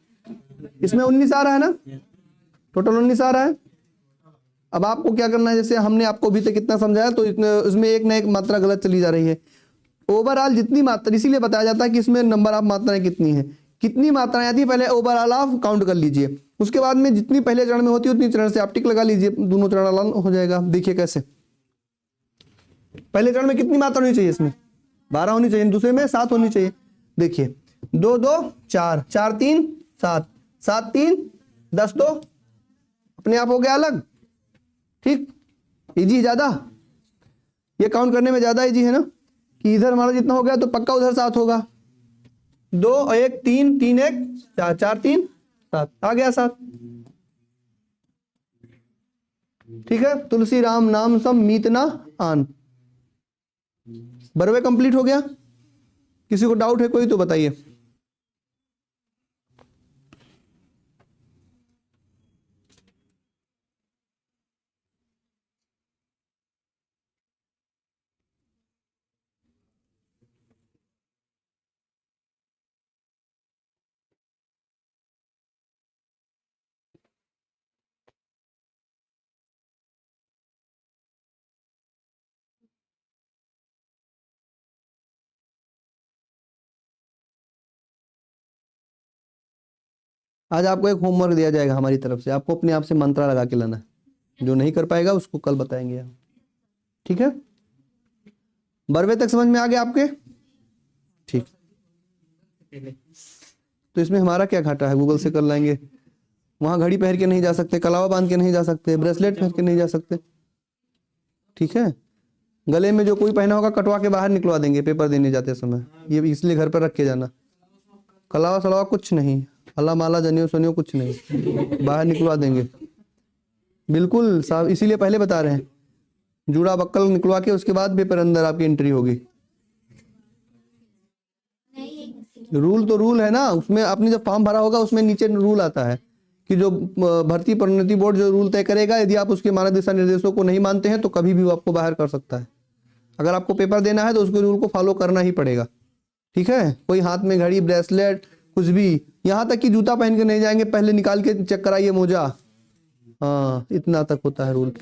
इसमें 19 आ रहा है ना, टोटल 19 आ रहा है। अब आपको क्या करना है, जैसे हमने आपको अभी तक कितना समझाया तो इसमें एक ना एक मात्रा गलत चली जा रही है। ओवरऑल जितनी मात्रा, इसीलिए बताया जाता है कि इसमें नंबर ऑफ मात्राएं कितनी है, कितनी मात्राएं आती है पहले ओवरऑल आप काउंट कर लीजिए, उसके बाद में जितनी पहले चरण में होती है उतनी चरण से आप टिक लगा लीजिए, दोनों चरण अलग हो जाएगा। देखिए कैसे, पहले चरण में कितनी मात्रा होनी चाहिए, इसमें 12 होनी चाहिए, दूसरे में 7 होनी चाहिए। देखिए 2 2 4 4 3 7 7 3 10 2 अपने आप हो गया अलग। ठीक, इजी ज्यादा, ये काउंट करने में ज्यादा इजी है ना, कि इधर हमारा जितना हो गया तो पक्का उधर 7 होगा। 2 1 3 3 1 4 4 3 7 आ गया 7। ठीक है, तुलसी राम नाम सब मीत ना आन, बरवे कंप्लीट हो गया। किसी को डाउट है कोई तो बताइए। आज आपको एक होमवर्क दिया जाएगा हमारी तरफ से, आपको अपने आप से मंत्रा लगा के लाना है, जो नहीं कर पाएगा उसको कल बताएंगे। ठीक है, बरवे तक समझ में आ गया आपके? ठीक, तो इसमें हमारा क्या घाटा है, गूगल से कर लाएंगे। वहां घड़ी पहन के नहीं जा सकते, कलावा बांध के नहीं जा सकते, ब्रेसलेट पहन के नहीं जा सकते। ठीक है, गले में जो कोई पहना होगा कटवा के बाहर निकलवा देंगे पेपर देने जाते समय, ये इसलिए घर पर रख के जाना। कलावा सलावा कुछ नहीं, अल्लाह माला जनियो सुनियो कुछ नहीं, बाहर निकलवा देंगे बिल्कुल साहब, इसीलिए पहले बता रहे हैं, जूड़ा बक्कल निकलवा के उसके बाद पेपर अंदर आपकी एंट्री होगी। रूल तो रूल है ना, उसमें आपने जब फॉर्म भरा होगा उसमें नीचे रूल आता है कि जो भर्ती प्रोन्नति बोर्ड जो रूल तय करेगा, यदि आप उसके मानक दिशा निर्देशों को नहीं मानते हैं तो कभी भी वो आपको बाहर कर सकता है। अगर आपको पेपर देना है तो उसके रूल को फॉलो करना ही पड़ेगा। ठीक है, कोई हाथ में घड़ी ब्रेसलेट कुछ भी, यहाँ तक कि जूता पहन के नहीं जाएंगे, पहले निकाल के चेक कराइए मोजा। हाँ, इतना तक होता है रूल।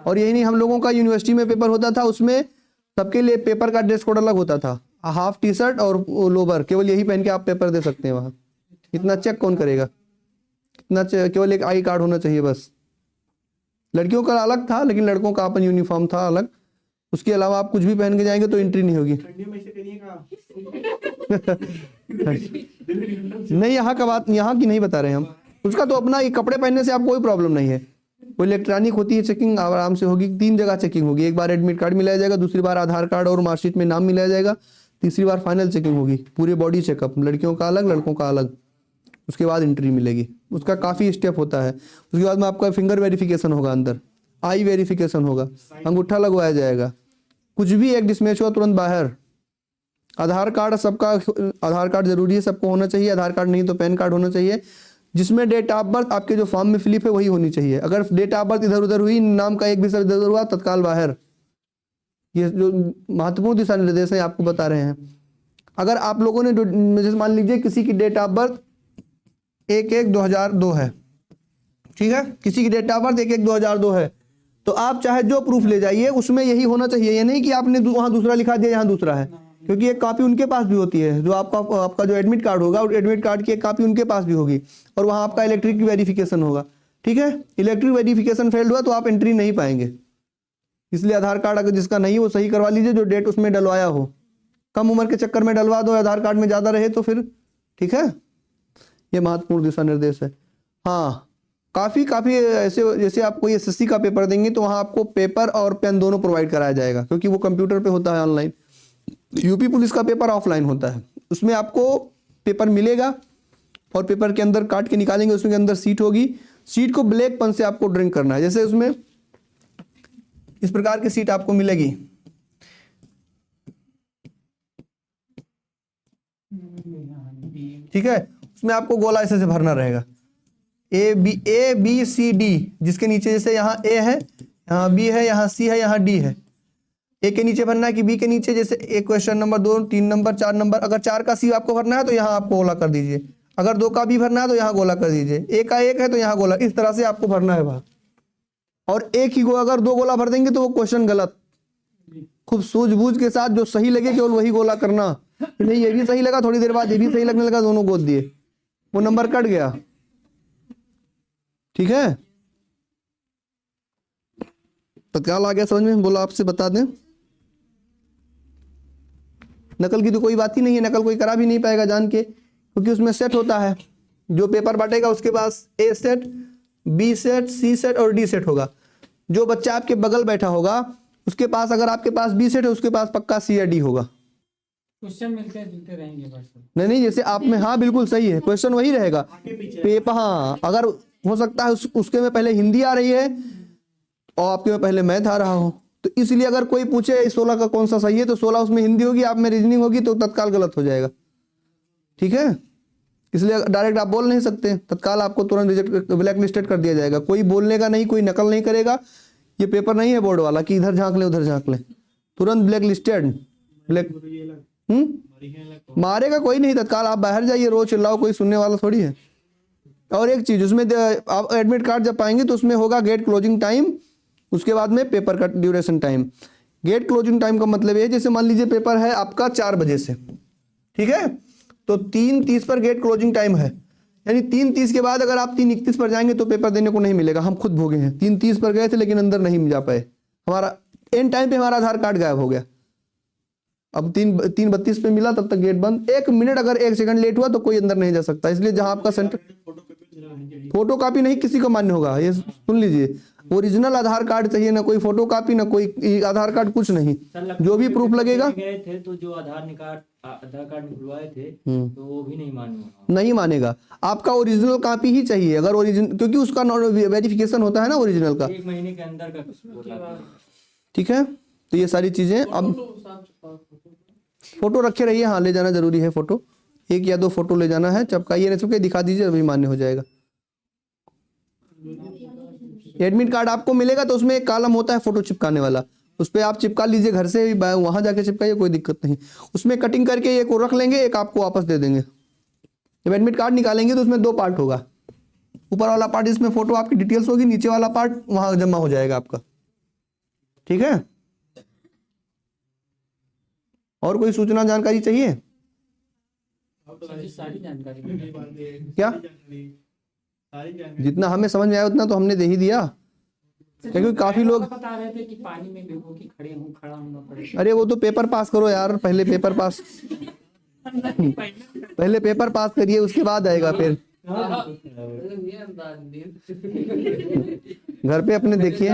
और यही नहीं, हम लोगों का यूनिवर्सिटी में पेपर होता था, उसमें सबके लिए पेपर का ड्रेस कोड अलग होता था, हाफ टी शर्ट और लोवर, केवल यही पहन के आप पेपर दे सकते हैं वहां। इतना चेक कौन करेगा, इतना केवल एक आई कार्ड होना चाहिए बस। लड़कियों का अलग था, लेकिन लड़कों का अपन यूनिफॉर्म था अलग, उसके अलावा आप कुछ भी पहन के जाएंगे तो एंट्री नहीं होगी। नहीं, यहाँ का बात, यहाँ की नहीं बता रहे हम, उसका तो अपना ये कपड़े पहनने से आपको कोई प्रॉब्लम नहीं है। वो इलेक्ट्रॉनिक होती है चेकिंग, आराम से होगी। 3 जगह चेकिंग होगी, एक बार एडमिट कार्ड मिलाया जाएगा, दूसरी बार आधार कार्ड और मार्कशीट में नाम मिलाया जाएगा, तीसरी बार फाइनल चेकिंग होगी, पूरे बॉडी चेकअप, लड़कियों का अलग लड़कों का अलग, उसके बाद एंट्री मिलेगी। उसका काफ़ी स्टेप होता है। उसके बाद में आपका फिंगर वेरिफिकेशन होगा, अंदर आई वेरिफिकेशन होगा, अंगूठा लगवाया जाएगा, कुछ भी एक डिसमैच हुआ तुरंत बाहर। आधार कार्ड सबका, आधार कार्ड जरूरी है, सबको होना चाहिए, आधार कार्ड नहीं तो पैन कार्ड होना चाहिए, जिसमें डेट ऑफ बर्थ आपके जो फॉर्म में फिलिप है वही होनी चाहिए। अगर डेट ऑफ बर्थ इधर उधर हुई, नाम का एक भी शब्द इधर हुआ, तत्काल बाहर। ये जो महत्वपूर्ण दिशा निर्देश है आपको बता रहे हैं। अगर आप लोगों ने, जैसे मान लीजिए किसी की डेट ऑफ बर्थ 1/1/2002 है, ठीक है, किसी की डेट ऑफ बर्थ 1/1/2002 है, तो आप चाहे जो प्रूफ ले जाइए उसमें यही होना चाहिए। ये नहीं कि आपने वहां दूसरा लिखा दिया, यहाँ दूसरा है, क्योंकि एक कॉपी उनके पास भी होती है, जो आपका जो एडमिट कार्ड होगा, एडमिट कार्ड की एक कॉपी उनके पास भी होगी, और वहां आपका इलेक्ट्रिक वेरिफिकेशन होगा। ठीक है, इलेक्ट्रिक वेरिफिकेशन फेल्ड हुआ तो आप एंट्री नहीं पाएंगे। इसलिए आधार कार्ड अगर जिसका नहीं वो सही करवा लीजिए, जो डेट उसमें डलवाया हो। कम उम्र के चक्कर में डलवा दो, आधार कार्ड में ज्यादा रहे तो फिर ठीक है। ये महत्वपूर्ण दिशा निर्देश है। हाँ, काफी ऐसे, जैसे आप कोई एसएससी का पेपर देंगे तो वहां आपको पेपर और पेन दोनों प्रोवाइड कराया जाएगा, क्योंकि वो कंप्यूटर पे होता है ऑनलाइन। यूपी पुलिस का पेपर ऑफलाइन होता है, उसमें आपको पेपर मिलेगा और पेपर के अंदर काट के निकालेंगे, उसमें अंदर सीट होगी, सीट को ब्लैक पेन से आपको ड्रिंक करना है। जैसे उसमें इस प्रकार की सीट आपको मिलेगी, ठीक है, उसमें आपको गोला ऐसे से भरना रहेगा, ए बी सी डी, जिसके नीचे जैसे यहाँ ए है, यहाँ बी है, यहाँ सी है, यहाँ डी है। ए के नीचे भरना है कि बी के नीचे, जैसे एक क्वेश्चन नंबर 2, 3 नंबर, 4 नंबर, अगर 4 का सी आपको भरना है तो यहाँ आपको गोला कर दीजिए, अगर 2 का बी भरना है तो यहाँ गोला कर दीजिए, ए का 1 है तो यहाँ गोला, इस तरह से आपको भरना है वहां। और एक ही अगर 2 गोला भर देंगे तो वो क्वेश्चन गलत। खूब सूझबूझ के साथ जो सही लगे केवल वही गोला करना, नहीं ये भी सही लगा, थोड़ी देर बाद ये भी सही लगने लगा, दोनों गोद दिए, वो नंबर कट गया। ठीक है, तत्काल आ गया समझ में? बोला आपसे बता दें, नकल की तो कोई बात ही नहीं है, नकल कोई करा भी नहीं पाएगा जान के, क्योंकि उसमें सेट होता है, जो पेपर बांटेगा उसके पास ए सेट, बी सेट, सी सेट और डी सेट होगा। जो बच्चा आपके बगल बैठा होगा उसके पास, अगर आपके पास बी सेट है उसके पास पक्का सी या डी होगा। क्वेश्चन मिलते जुलते रहेंगे बस। नहीं जैसे आप में, हाँ बिल्कुल सही है, क्वेश्चन वही रहेगा पेपर। हाँ, अगर हो सकता है उसके में पहले हिंदी आ रही है और आपके में पहले मैथ आ रहा हो, तो इसलिए अगर कोई पूछे 16 का कौन सा सही है तो 16 उसमें हिंदी होगी, आप में रीजनिंग होगी, तो तत्काल गलत हो जाएगा। ठीक है, इसलिए डायरेक्ट आप बोल नहीं सकते, तत्काल आपको तुरंत रिजेक्ट, ब्लैक लिस्टेड कर दिया जाएगा। कोई बोलने का नहीं, कोई नकल नहीं करेगा। ये पेपर नहीं है बोर्ड वाला कि इधर झांक ले उधर झांक ले, तुरंत ब्लैक लिस्टेड। ब्लैक मारेगा कोई नहीं, तत्काल आप बाहर जाइए, रोज चिल्लाओ, कोई सुनने वाला थोड़ी है। और एक चीज उसमें, आप एडमिट कार्ड जब पाएंगे तो उसमें होगा गेट क्लोजिंग टाइम, उसके बाद में पेपर का duration time. Gate closing time का मतलब है, जैसे मान लीजिए पेपर है आपका 4 बजे से, ठीक है, तो 3:30 पर गेट क्लोजिंग टाइम है, यानी 3:30 के बाद अगर आप 3:31 पर जाएंगे तो पेपर देने को नहीं मिलेगा। हम खुद भोगे हैं, 3:30 पर गए थे लेकिन अंदर नहीं जा पाए, हमारा एंड टाइम पे हमारा आधार कार्ड गायब हो गया। अब 3:32 पे मिला, तब तक गेट बंद। 1 मिनट अगर 1 सेकंड लेट हुआ तो कोई अंदर नहीं जा सकता। इसलिए जहां आपका सेंटर, फोटो कॉपी नहीं किसी को मान्य होगा, ये सुन लीजिए। ओरिजिनल आधार कार्ड चाहिए, ना कोई फोटो कॉपी, ना कोई आधार कार्ड, कुछ नहीं, जो भी प्रूफ लगेगा। गए थे तो जो आधार कार्ड निकलवाए थे तो वो भी नहीं नहीं मानेगा, आपका ओरिजिनल कॉपी ही चाहिए। अगर ओरिजिनल, क्योंकि उसका वेरिफिकेशन होता है ना ओरिजिनल का, 1 महीने के अंदर का। ठीक है, तो ये सारी चीजें। अब फोटो रखे रहिए, हाँ ले जाना जरूरी है, फोटो 1 या 2 फोटो ले जाना है, चपकाइए नहीं चुके, दिखा दीजिए, अभी मान्य हो जाएगा। एडमिट कार्ड आपको मिलेगा तो उसमें एक कॉलम होता है फोटो चिपकाने वाला, उस पर आप चिपका लीजिए, घर से वहां जाके चिपकाइए, कोई दिक्कत नहीं। उसमें कटिंग करके एक को रख लेंगे, एक आपको वापस दे देंगे। जब एडमिट कार्ड निकालेंगे तो उसमें 2 पार्ट होगा, ऊपर वाला पार्ट इसमें फोटो आपकी डिटेल्स होगी, नीचे वाला पार्ट वहां जमा हो जाएगा आपका। ठीक है, और कोई सूचना जानकारी चाहिए सारी जानकारी क्या? जितना हमें समझ में आया उतना तो हमने दे ही दिया, क्योंकि काफी लोग बता रहे थे कि पानी में भिगो के खड़ा होना पड़ेगा। अरे वो तो पेपर पास करो यार, पहले पेपर पास पहले पेपर पास करिए, उसके बाद आएगा फिर। घर पे अपने देखिए।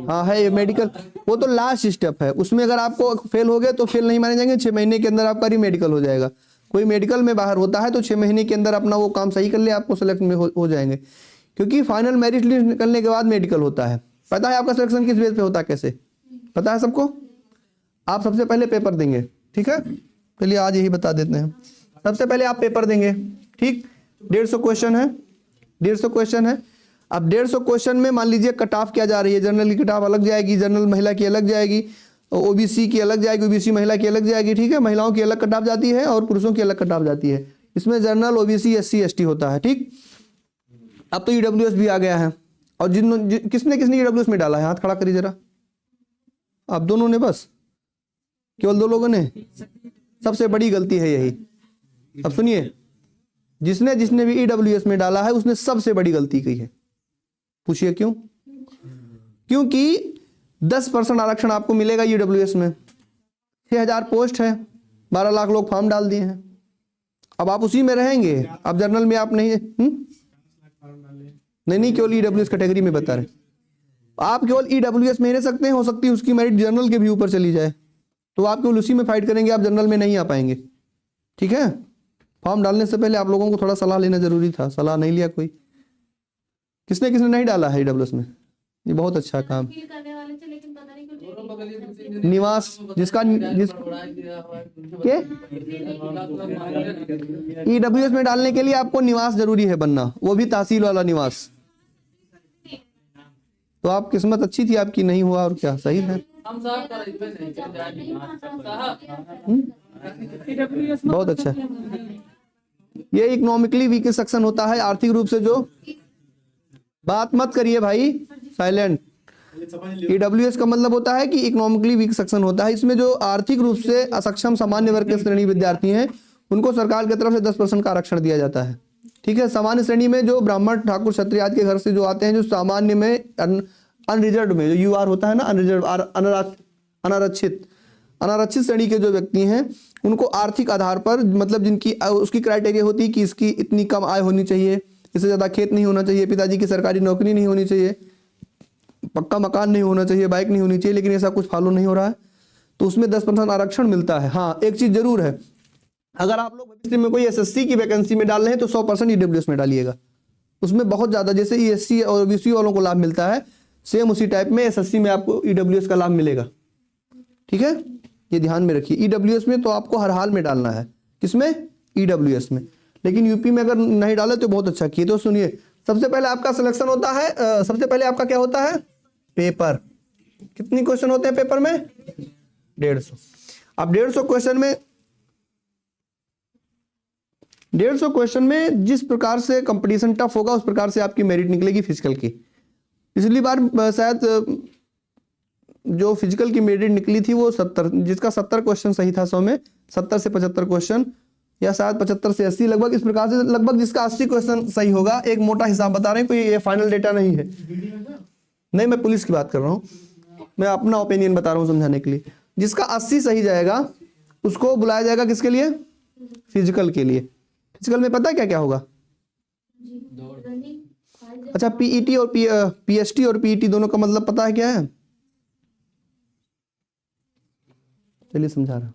हाँ है ये मेडिकल, वो तो लास्ट स्टेप है, उसमें अगर आपको फेल हो गए तो फेल नहीं माने जाएंगे, 6 महीने के अंदर आपका मेडिकल हो जाएगा। कोई मेडिकल में बाहर होता है तो 6 महीने के अंदर अपना वो काम सही कर ले, आपको सिलेक्ट में हो जाएंगे, क्योंकि फाइनल मेरिट लिस्ट निकलने के बाद मेडिकल होता है। पता है आपका सिलेक्शन किस बेस पे होता है, कैसे पता है सबको? आप सबसे पहले पेपर देंगे, ठीक है, चलिए आज यही बता देते हैं। सबसे पहले आप पेपर देंगे, ठीक, 150 क्वेश्चन है, 150 क्वेश्चन है। अब 150 क्वेश्चन में मान लीजिए कट ऑफ क्या जा रही है, जनरल की कट ऑफ अलग जाएगी, जनरल महिला की अलग जाएगी, ओबीसी की अलग जाएगी, ओबीसी महिला की अलग जाएगी, ठीक है, महिलाओं की अलग कट ऑफ जाती है और पुरुषों की अलग कट ऑफ जाती है। इसमें जनरल, ओबीसी, एससी, एसटी होता है, ठीक। अब तो ईडब्ल्यूएस भी आ गया है, और किसने किसने ईडब्ल्यूएस में डाला है, हाथ खड़ा करिए जरा। आप दोनों ने, बस केवल 2 लोगों ने, सबसे बड़ी गलती है यही। अब सुनिए, जिसने जिसने भी ईडब्ल्यूएस में डाला है उसने सबसे बड़ी गलती की है। पूछिए क्यों? क्योंकि 10% आरक्षण आपको मिलेगा ईडब्ल्यूएस में, 6000 पोस्ट है, 12 लाख लोग फॉर्म डाल दिए हैं। अब आप उसी में रहेंगे, अब जनरल में आप नहीं नहीं केवल ईडब्ल्यूएस कैटेगरी में बता रहे, आप केवल ईडब्ल्यूएस में रह सकते हैं, हो सकती है उसकी मेरिट जनरल के भी ऊपर चली जाए, तो आप केवल उसी में फाइट करेंगे, आप जनरल में नहीं आ पाएंगे, ठीक है। फॉर्म डालने से पहले आप लोगों को थोड़ा सलाह लेना जरूरी था, सलाह नहीं लिया कोई। किसने किसने नहीं डाला है ईडब्ल्यूएस में? ये बहुत अच्छा काम। निवास जिसका के ईडब्ल्यूएस में डालने के लिए आपको निवास जरूरी है बनना, वो भी तहसील वाला निवास। तो आप किस्मत अच्छी थी आपकी, नहीं हुआ और क्या, सही है। बहुत अच्छा। ये इकोनॉमिकली वीक सेक्शन होता है, आर्थिक रूप से जो, बात मत करिए भाई, साइलेंट। ईडब्ल्यूएस का मतलब होता है कि इकोनॉमिकली वीक सेक्शन होता है। इसमें जो आर्थिक रूप से अक्षम सामान्य वर्ग के श्रेणी विद्यार्थी हैं उनको सरकार की तरफ से 10% का आरक्षण दिया जाता है। ठीक है। सामान्य श्रेणी में जो ब्राह्मण ठाकुर क्षत्रिय आदि के घर से जो आते हैं, जो सामान्य में अनरिजर्व में जो यूआर होता है ना, अनरिजर्व अनारक्षित श्रेणी के जो व्यक्ति हैं उनको आर्थिक आधार पर, मतलब जिनकी उसकी क्राइटेरिया होती है कि इसकी इतनी कम आय होनी चाहिए, इससे ज्यादा खेत नहीं होना चाहिए, पिताजी की सरकारी नौकरी नहीं होनी चाहिए, पक्का मकान नहीं होना चाहिए, बाइक नहीं होनी चाहिए, लेकिन ऐसा कुछ फॉलो नहीं हो रहा है, तो उसमें 10% आरक्षण मिलता है। हाँ, एक चीज जरूर है, अगर आप लोग भविष्य में कोई एसएससी की वैकेंसी में डाल रहे हैं तो 100% ईडब्ल्यूएस में डालिएगा। उसमें बहुत ज्यादा, जैसे ईएससी और ओबीसी वालों को लाभ मिलता है, सेम उसी टाइप में एसएससी में आपको ईडब्ल्यूएस का लाभ मिलेगा। ठीक है, ये ध्यान में रखिए। ईडब्ल्यूएस में तो आपको हर हाल में डालना है, किसमें, ईडब्ल्यूएस में। लेकिन यूपी में अगर नहीं डाले तो बहुत अच्छा किए। तो सुनिए, सबसे पहले आपका सिलेक्शन होता है, सबसे पहले आपका क्या होता है, पेपर। कितनी क्वेश्चन होते हैं पेपर में, 150। अब 150 क्वेश्चन में जिस प्रकार से कंपटीशन टफ होगा उस प्रकार से आपकी मेरिट निकलेगी फिजिकल की। पिछली बार शायद जो फिजिकल की मेरिट निकली थी वो 70, जिसका 70 क्वेश्चन सही था 100 में, 70 से 75 क्वेश्चन, या शायद 75 से 80 लगभग, इस प्रकार से लगभग जिसका 80 क्वेश्चन सही होगा। एक मोटा हिसाब बता रहे हैं, कोई ये फाइनल डेटा नहीं है, नहीं, मैं पुलिस की बात कर रहा हूँ, मैं अपना ओपिनियन बता रहा हूँ समझाने के लिए। जिसका 80 सही जाएगा उसको बुलाया जाएगा किसके लिए, फिजिकल के लिए। फिजिकल में पता है क्या क्या होगा, अच्छा, पीईटी और पीएसटी और पीईटी दोनों का मतलब पता है क्या है, चलिए समझा रहा।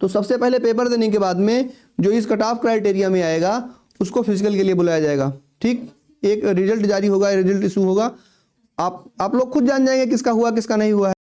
तो सबसे पहले पेपर देने के बाद में जो इस कट ऑफ क्राइटेरिया में आएगा उसको फिजिकल के लिए बुलाया जाएगा। ठीक, एक रिजल्ट जारी होगा, रिजल्ट इशू होगा, आप लोग खुद जान जाएंगे किसका हुआ किसका नहीं हुआ है।